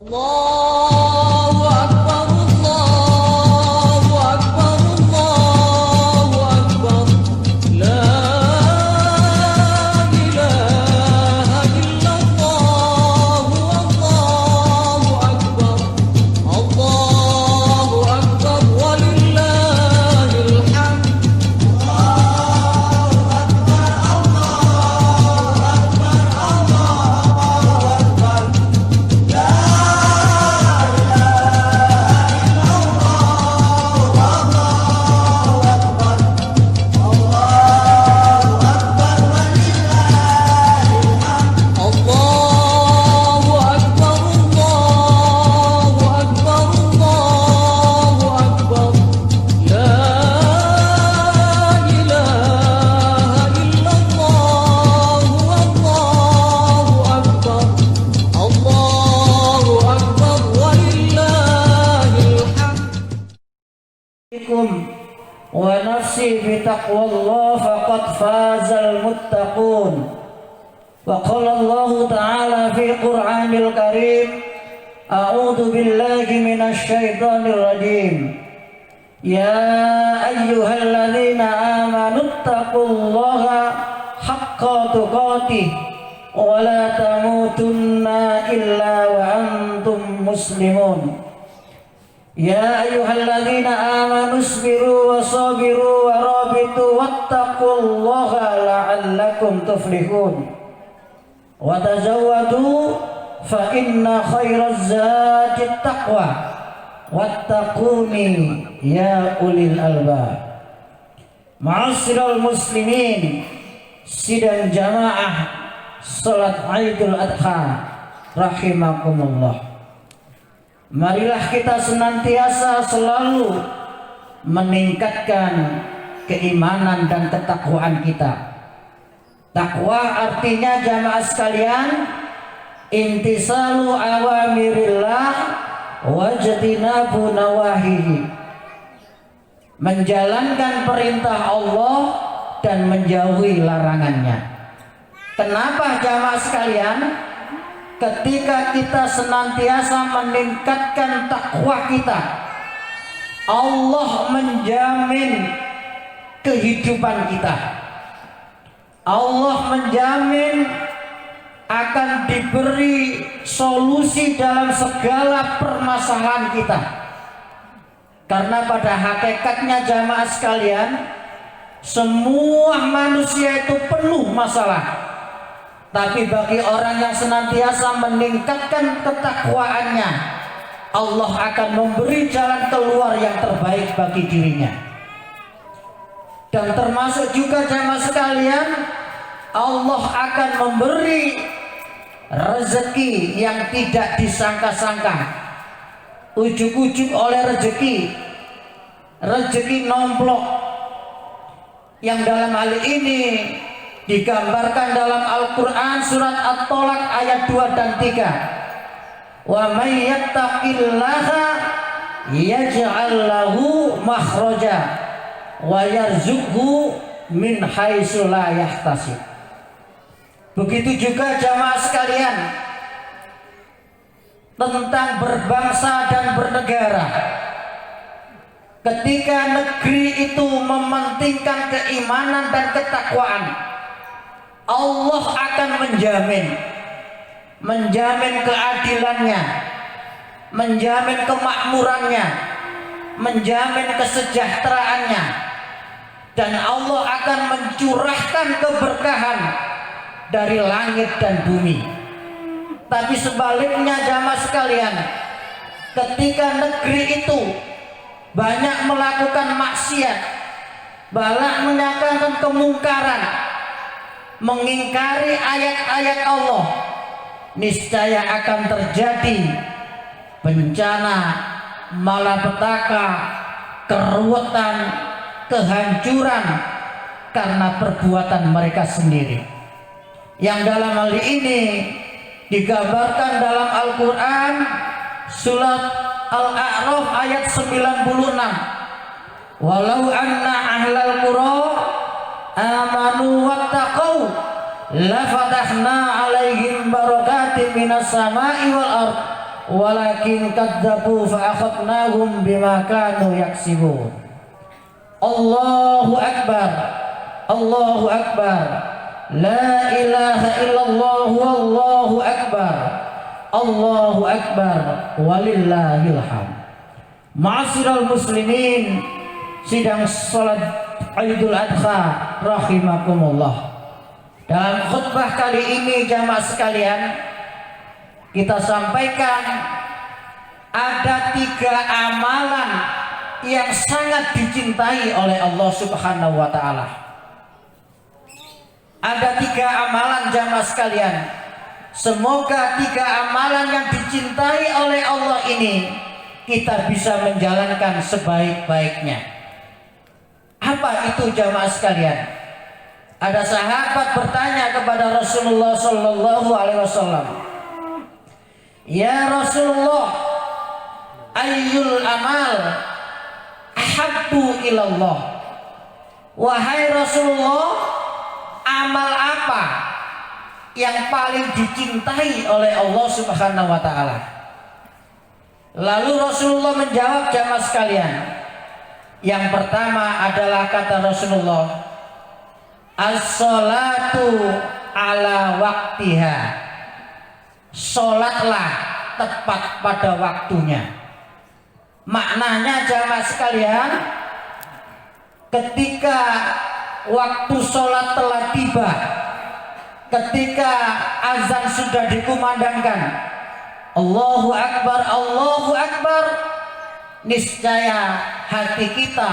Allahu Akbar, Allahu Akbar, Allahu Akbar. La ilaha illallah, Allahu Akbar. Allahu Akbar, walillahil hamd. Allahu Akbar, Allahu Akbar, Allahu Akbar. La ilaha illallah, Allahu Akbar. Allahu Akbar, walillahil hamd. Wa nafsi bi taqwallah faqad fazal muttaqun. Wa qala Allah ta'ala fi Qur'anil Karim, a'udzu billahi minasy syaithanir rajim. Ya ayyuhalladzina amanu taqullaha haqqa tuqatih wa la tamutunna illa wa antum muslimun. Ya ayyuhalladzina amanu isbiru wa sabiru wa rabitu wattaqullaha la'allakum tuflihun. Wa tazawwadu fa inna khairaz zadi taqwa wattaquni ya ulil albab. Ma'asyiral muslimin, sidang jamaah salat Idul Adha rahimakumullah. Marilah kita senantiasa selalu meningkatkan keimanan dan ketakwaan kita. Takwa artinya jamaah sekalian intisalu awamirillah wajtinabu nawahihi. Menjalankan perintah Allah dan menjauhi larangannya. Kenapa jamaah sekalian? Ketika kita senantiasa meningkatkan takwa kita, Allah menjamin kehidupan kita. Allah menjamin akan diberi solusi dalam segala permasalahan kita. Karena pada hakikatnya jamaah sekalian, semua manusia itu penuh masalah. Tapi bagi orang yang senantiasa meningkatkan ketakwaannya, Allah akan memberi jalan keluar yang terbaik bagi dirinya. Dan termasuk juga jamaah sekalian, Allah akan memberi rezeki yang tidak disangka-sangka. Ujuk-ujuk oleh rezeki nomplok, yang dalam hal ini digambarkan dalam Al-Quran surat At-Tolak ayat 2 dan 3. Wa may yattaqillaha yaj'al lahu makhraja wa yarzuqhu min haitsu la yahtasib. Begitu juga jamaah sekalian tentang berbangsa dan bernegara. Ketika negeri itu mementingkan keimanan dan ketakwaan, Allah akan menjamin keadilannya, menjamin kemakmurannya, menjamin kesejahteraannya, dan Allah akan mencurahkan keberkahan dari langit dan bumi. Tapi sebaliknya jamaah sekalian, ketika negeri itu banyak melakukan maksiat, banyak menyatakan kemungkaran, mengingkari ayat-ayat Allah, niscaya akan terjadi bencana, malapetaka, keruwetan, kehancuran karena perbuatan mereka sendiri. Yang dalam hal ini digambarkan dalam Al-Quran surat Al-A'raf ayat 96. Walau anna ahlal qura amanu wattaqau la fatahna alaihim barakatim minas sama'i wal ard walakin kadzabu fa akhadnahum bima kanu yaksibun. Allahu akbar, Allahu akbar, la ilaha illallah, wallahu akbar, Allahu akbar, walillahil hamd. Ma'asyiral muslimin, sidang salat Idul Adha rahimakumullah. Dalam khutbah kali ini jamaah sekalian, kita sampaikan ada 3 amalan yang sangat dicintai oleh Allah Subhanahu wa taala. Ada 3 amalan jamaah sekalian. Semoga 3 amalan yang dicintai oleh Allah ini kita bisa menjalankan sebaik-baiknya. Apa itu jamaah sekalian? Ada sahabat bertanya kepada Rasulullah sallallahu alaihi wasallam, "Ya Rasulullah, ayyul amal ahabbu ilallah?" Wahai Rasulullah, amal apa yang paling dicintai oleh Allah Subhanahu wa taala? Lalu Rasulullah menjawab jamaah sekalian, yang pertama adalah kata Rasulullah, as-salatu ala waktiha. Sholatlah tepat pada waktunya. Maknanya jamaah sekalian, ketika waktu sholat telah tiba, ketika azan sudah dikumandangkan, Allahu akbar, Allahu akbar, niscaya hati kita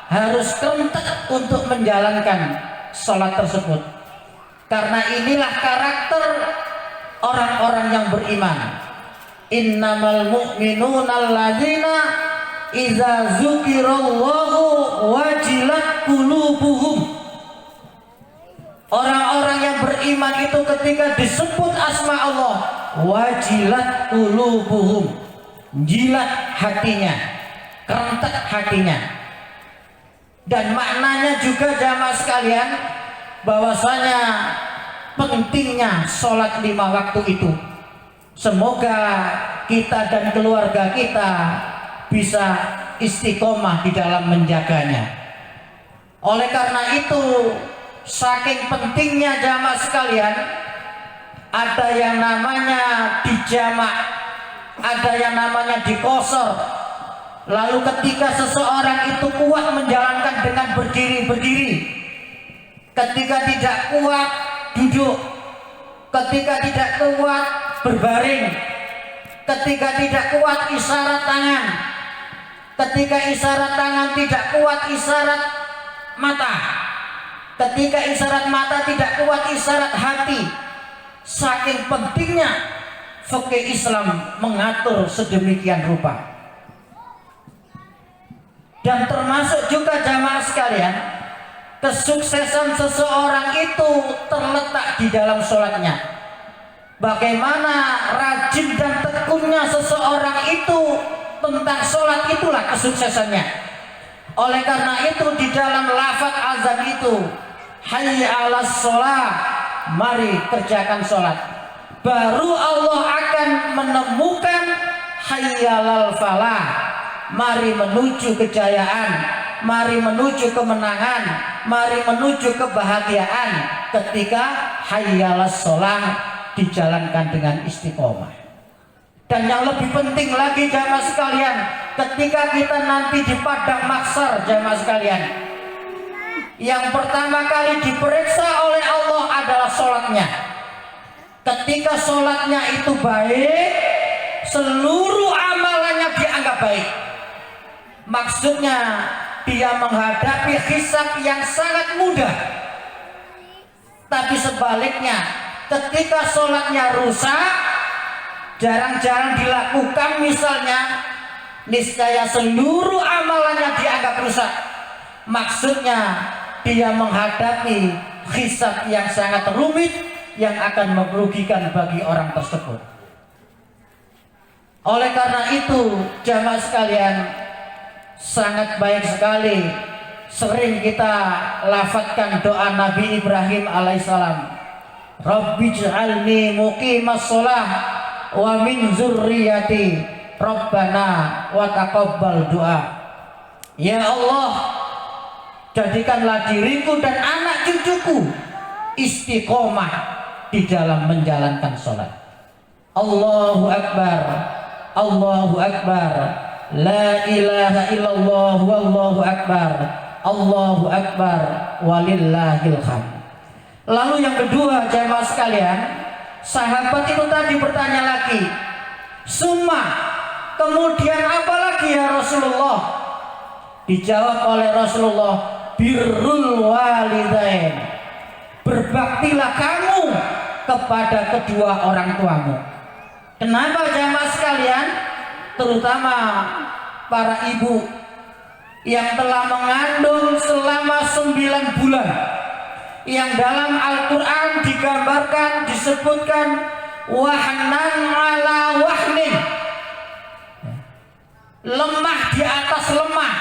harus kerentek untuk menjalankan sholat tersebut. Karena inilah karakter orang-orang yang beriman. Innamal mu'minuna alladzina idza dzukirallahu wajilat qulubuhum. Orang-orang yang beriman itu ketika disebut asma Allah, wajilat qulubuhum, jilat hatinya, kerentek hatinya. Dan maknanya juga jamaah sekalian, bahwasanya pentingnya sholat 5 waktu itu. Semoga kita dan keluarga kita bisa istiqomah di dalam menjaganya. Oleh karena itu, saking pentingnya jamaah sekalian, ada yang namanya dijamak, ada yang namanya dikosor. Lalu ketika seseorang itu kuat menjalankan dengan berdiri, ketika tidak kuat duduk, ketika tidak kuat berbaring, ketika tidak kuat isyarat tangan, ketika isyarat tangan tidak kuat isyarat mata, ketika isyarat mata tidak kuat isyarat hati. Saking pentingnya fikih Islam mengatur sedemikian rupa. Dan termasuk juga jamaah sekalian, kesuksesan seseorang itu terletak di dalam sholatnya. Bagaimana rajin dan tekunnya seseorang itu tentang sholat, itulah kesuksesannya. Oleh karena itu di dalam lafaz azan itu, hayya 'alas sholat, mari kerjakan sholat, baru Allah akan menemukan hayya 'alal falah, mari menuju kejayaan, mari menuju kemenangan, mari menuju kebahagiaan ketika hayya 'alas sholat dijalankan dengan istiqomah. Dan yang lebih penting lagi jamaah sekalian, ketika kita nanti di padang mahsyar jamaah sekalian, yang pertama kali diperiksa oleh Allah adalah sholatnya. Ketika sholatnya itu baik, seluruh amalannya dianggap baik. Maksudnya dia menghadapi hisab yang sangat mudah. Tapi sebaliknya, ketika sholatnya rusak, jarang-jarang dilakukan misalnya, niscaya seluruh amalannya dianggap rusak. Maksudnya dia menghadapi hisab yang sangat rumit yang akan merugikan bagi orang tersebut. Oleh karena itu jamaah sekalian, sangat baik sekali sering kita lafadzkan doa Nabi Ibrahim alaihissalam, Rabbi ij'alni muqimas sholah wa min zurriyati Rabbana wa taqabbal doa. Ya Allah, jadikanlah diriku dan anak cucuku istiqomah di dalam menjalankan sholat. Allahu Akbar, Allahu Akbar, la ilaha illallah wallahu akbar, Allahu Akbar, walillahil hamd. Lalu yang kedua, jemaah sekalian, sahabat itu tadi bertanya lagi, summa, kemudian apa lagi ya Rasulullah? Dijawab oleh Rasulullah, birrul walidain, berbaktilah kamu kepada kedua orang tuamu. Kenapa jemaah sekalian? Terutama para ibu yang telah mengandung selama 9 bulan, yang dalam Al-Quran digambarkan, disebutkan wahnan ala wahnin, lemah di atas lemah,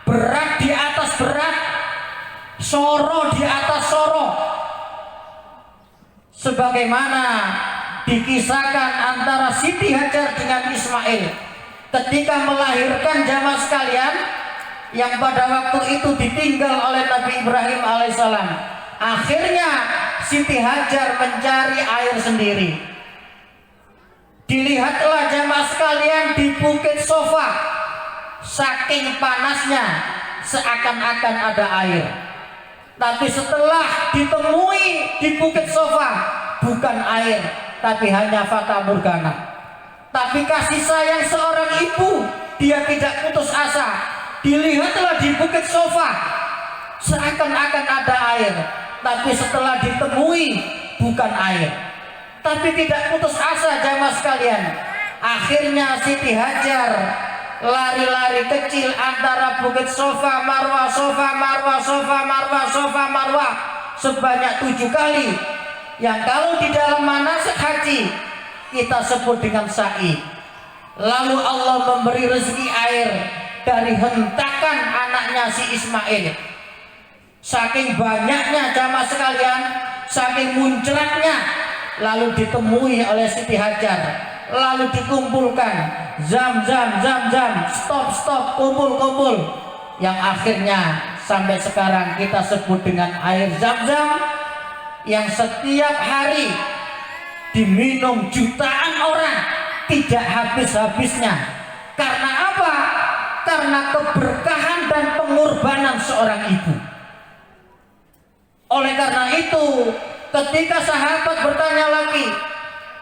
berat di atas berat, soro di atas soro, sebagaimana dikisahkan antara Siti Hajar dengan Ismail ketika melahirkan jamaah sekalian, yang pada waktu itu ditinggal oleh Nabi Ibrahim alaihissalam. Akhirnya Siti Hajar mencari air sendiri. Dilihatlah jamaah sekalian di Bukit Sofa, saking panasnya seakan-akan ada air. Tapi setelah ditemui di Bukit Sofa, bukan air, tapi hanya fata morgana. Tapi kasih sayang seorang ibu, dia tidak putus asa. Dilihatlah di Bukit Sofa, seakan-akan ada air, tapi setelah ditemui bukan air. Tapi tidak putus asa jamaah sekalian. Akhirnya Siti Hajar lari-lari kecil antara Bukit Sofa, Marwah, Sofa, Marwah, Sofa, Marwah, Sofa, Marwah sebanyak 7 kali. Yang kalau di dalam manasik haji kita sebut dengan sa'i. Lalu Allah memberi rezeki air dari hentakan anaknya si Ismail. Saking banyaknya jamaah sekalian, saking muncratnya, lalu ditemui oleh Siti Hajar, lalu dikumpulkan, zam, stop, kumpul, yang akhirnya sampai sekarang kita sebut dengan air Zam-Zam, yang setiap hari diminum jutaan orang, tidak habis-habisnya. Karena apa? Karena keberkahan dan pengorbanan seorang ibu. Oleh karena itu, ketika sahabat bertanya lagi,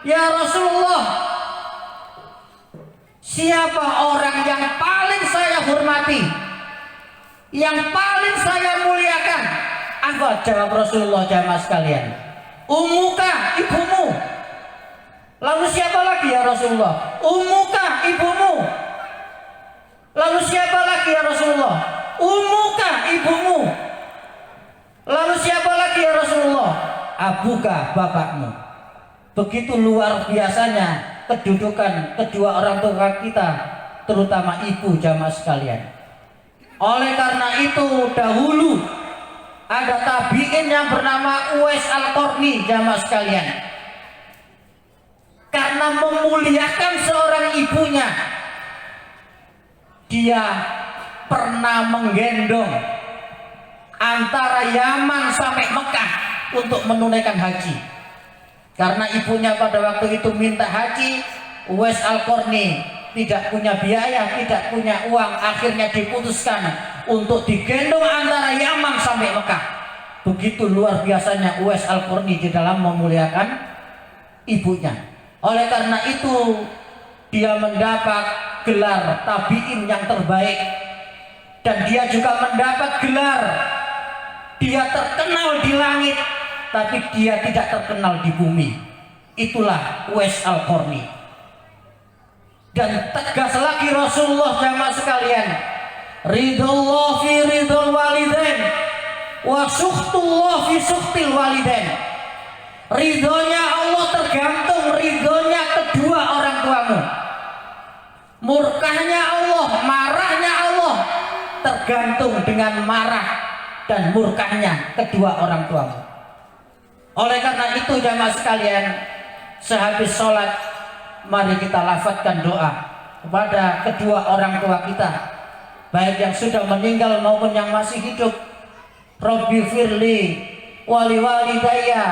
ya Rasulullah, siapa orang yang paling saya hormati, yang paling saya muliakan? Apa jawab Rasulullah jamaah sekalian? Ummuka, ibumu. Lalu siapa lagi ya Rasulullah? Ummuka, ibumu. Lalu siapa lagi ya Rasulullah? Ummuka, ibumu. Lalu siapa lagi ya Rasulullah? Abuka, bapakmu. Begitu luar biasanya kedudukan kedua orang tua kita, terutama ibu jamaah sekalian. Oleh karena itu dahulu ada tabi'in yang bernama Uwais Al-Qarni jamaah sekalian. Karena memuliakan seorang ibunya, dia pernah menggendong antara Yaman sampai Mekah untuk menunaikan haji. Karena ibunya pada waktu itu minta haji, Uwais Al-Qarni tidak punya biaya, tidak punya uang, akhirnya diputuskan untuk digendong antara Yaman sampai Mekah. Begitu luar biasanya Uwais Al-Qarni di dalam memuliakan ibunya. Oleh karena itu dia mendapat gelar tabi'in yang terbaik, dan dia juga mendapat gelar dia terkenal di langit, tapi dia tidak terkenal di bumi. Itulah Uwais Al-Qarni. Dan tegas lagi Rasulullah jamaah sekalian, ridallah fi ridal walidain wa sukhtullah fi sukhtil walidain. Ridhonya Allah tergantung ridhonya kedua orang tuamu. Murkahnya Allah, marahnya Allah tergantung dengan marah dan murkahnya kedua orang tuamu. Oleh karena itu jamaah sekalian, sehabis sholat mari kita lafadzkan doa kepada kedua orang tua kita, baik yang sudah meninggal maupun yang masih hidup. Rabbi firli wali walidayya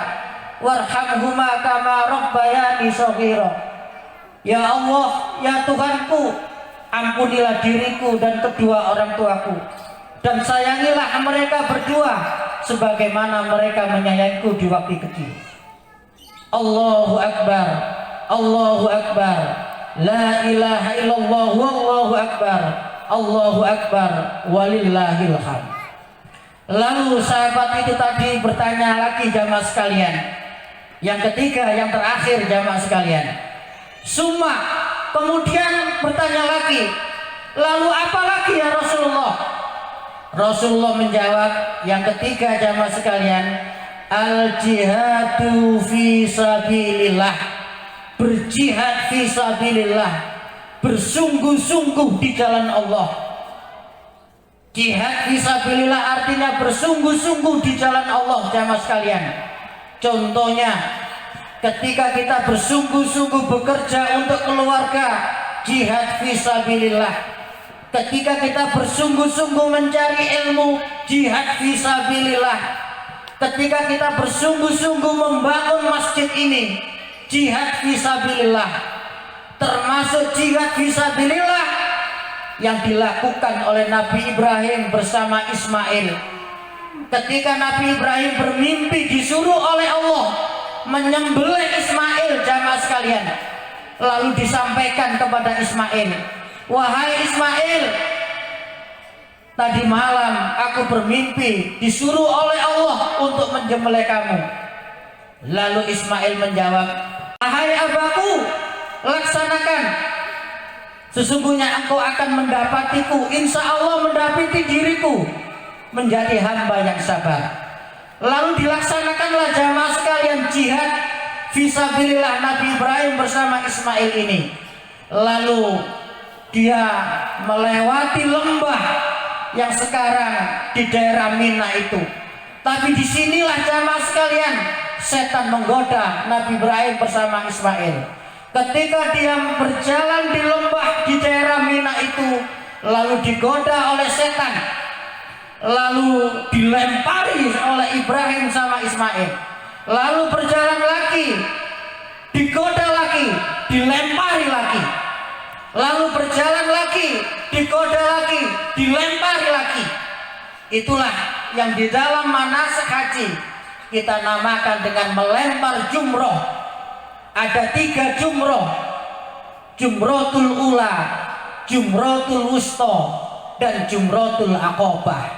warhamhuma kama rabbayani shaghira. Ya Allah, ya Tuhanku, ampunilah diriku dan kedua orang tuaku, dan sayangilah mereka berdua sebagaimana mereka menyayangiku di waktu kecil. Allahu Akbar, Allahu Akbar, la ilaha illallah, wallahu akbar, Allahu akbar, walillahil hamd. Lalu sahabat itu tadi bertanya lagi jamaah sekalian, yang ketiga, yang terakhir jamaah sekalian, summa, kemudian bertanya lagi, lalu apa lagi ya Rasulullah? Rasulullah menjawab, yang ketiga jamaah sekalian, al jihadu fi sabilillah, berjihad fi sabilillah, bersungguh-sungguh di jalan Allah. Jihad fi sabilillah artinya bersungguh-sungguh di jalan Allah jamaah sekalian. Contohnya ketika kita bersungguh-sungguh bekerja untuk keluarga, jihad fi sabilillah. Ketika kita bersungguh-sungguh mencari ilmu, jihad fi sabilillah. Ketika kita bersungguh-sungguh membangun masjid ini, jihad fi sabilillah. Termasuk jihad fi sabilillah yang dilakukan oleh Nabi Ibrahim bersama Ismail. Ketika Nabi Ibrahim bermimpi disuruh oleh Allah menyembelih Ismail jamaah sekalian, lalu disampaikan kepada Ismail, wahai Ismail, tadi malam aku bermimpi disuruh oleh Allah untuk menyembelih kamu. Lalu Ismail menjawab, wahai abaku, laksanakan, sesungguhnya engkau akan mendapatiku, insya Allah mendapati diriku menjadi hamba yang sabar. Lalu dilaksanakanlah jamaah sekalian jihad fisabilillah Nabi Ibrahim bersama Ismail ini. Lalu dia melewati lembah yang sekarang di daerah Mina itu. Tapi disinilah jamaah sekalian setan menggoda Nabi Ibrahim bersama Ismail. Ketika dia berjalan di lembah di daerah Mina itu, lalu digoda oleh setan, lalu dilempari oleh Ibrahim sama Ismail, lalu berjalan lagi, digoda lagi, dilempari lagi, lalu berjalan lagi, digoda lagi, dilempari lagi. Itulah yang di dalam manasik haji kita namakan dengan melempar jumroh. Ada 3 jumroh, jumrotul ula, jumrotul wusta, dan jumrotul aqobah.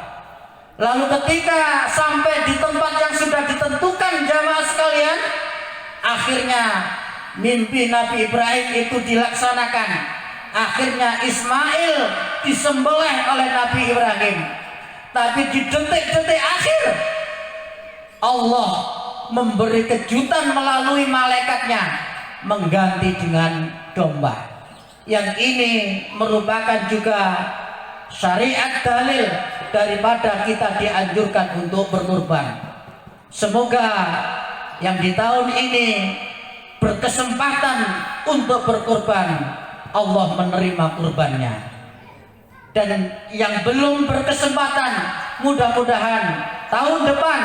Lalu ketika sampai di tempat yang sudah ditentukan jamaah sekalian, akhirnya mimpi Nabi Ibrahim itu dilaksanakan. Akhirnya Ismail disembelih oleh Nabi Ibrahim. Tapi di detik-detik akhir Allah memberi kejutan melalui malaikatnya, mengganti dengan domba. Yang ini merupakan juga syariat dalil daripada kita dianjurkan untuk berkurban. Semoga yang di tahun ini berkesempatan untuk berkurban, Allah menerima kurbannya. Dan yang belum berkesempatan, mudah-mudahan tahun depan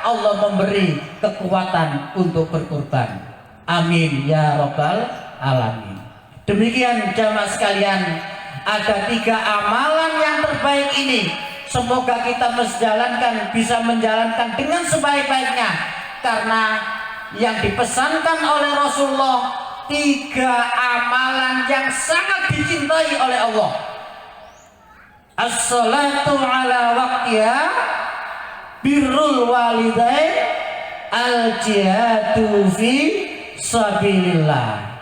Allah memberi kekuatan untuk berkurban. Amin ya rabbal alamin. Demikian jamaah sekalian, ada 3 amalan yang terbaik ini. Semoga kita bisa menjalankan dengan sebaik-baiknya, karena yang dipesankan oleh Rasulullah 3 amalan yang sangat dicintai oleh Allah. As-salatu ala waqtiha, birrul walidain, al-jihadu fi sabilillah.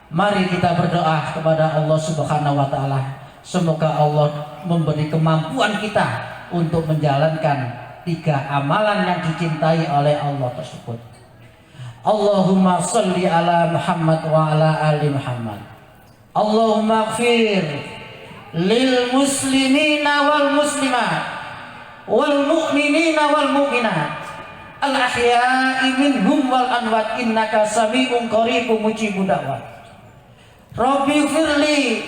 Mari kita berdoa kepada Allah Subhanahu wa taala. Semoga Allah memberi kemampuan kita untuk menjalankan 3 amalan yang dicintai oleh Allah tersebut. Allahumma sholli ala Muhammad wa ala ali Muhammad. Allahumma ighfir lil muslimina wal muslimat wal mu'minina wal mu'minat al ahya'i minhum wal amwat innaka sami'un qaribun mujibud da'wat. Rabbi firli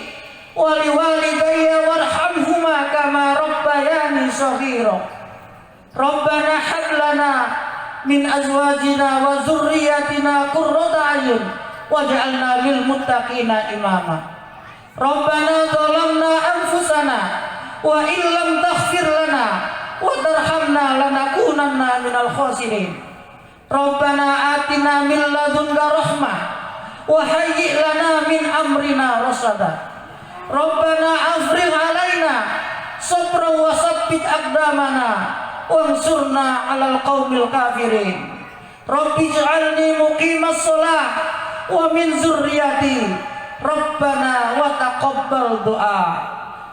wali walidayya warhamhuma kama rabbayani shaghira. Rabbana hab lana min azwajina wa dzurriyyatina qurrata a'yun waj'alna lil muttaqina imama. Rabbana zalamna anfusana wa illam taghfir lana wa tarhamna lanakunanna minal khasirin. Rabbana atina min ladunka rahmah wa hayyi' lana min amrina rasada. Rabbana afrigh alaina sabran wa tsabbit aqdamana wansurna 'alal qaumil kafirin. Rabbi ij'alni muqimas shalah wa min dzurriyyati. Rabbana wa taqabbal du'a.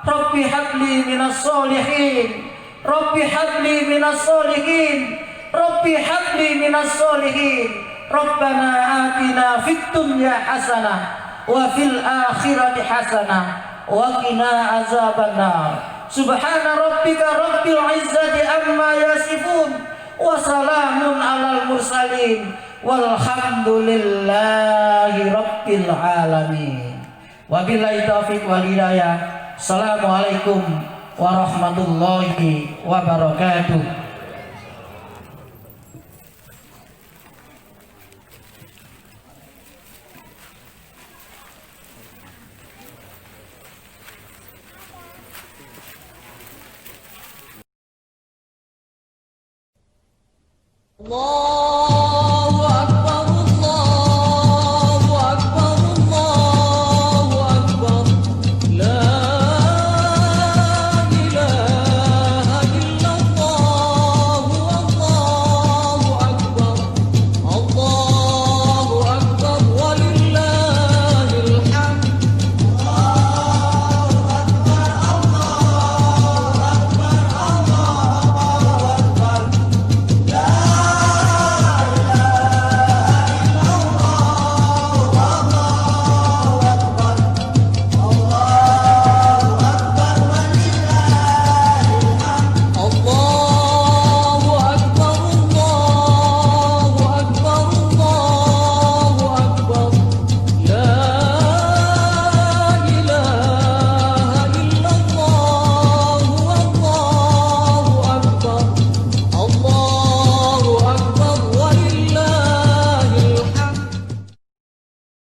Rabbi habli minas sholihin. Rabbi habli minas sholihin. Rabbi habli minas sholihin. Rabbana atina fid dunya hasanah wa fil akhirati hasanah wa qina azabannar. Subhana rabbika rabbil izzati amma yasifun wa salamun alal mursalin walhamdulillahi rabbil alamin. Wabillahi taufiq wal hidayah. Assalamualaikum warahmatullahi wabarakatuh.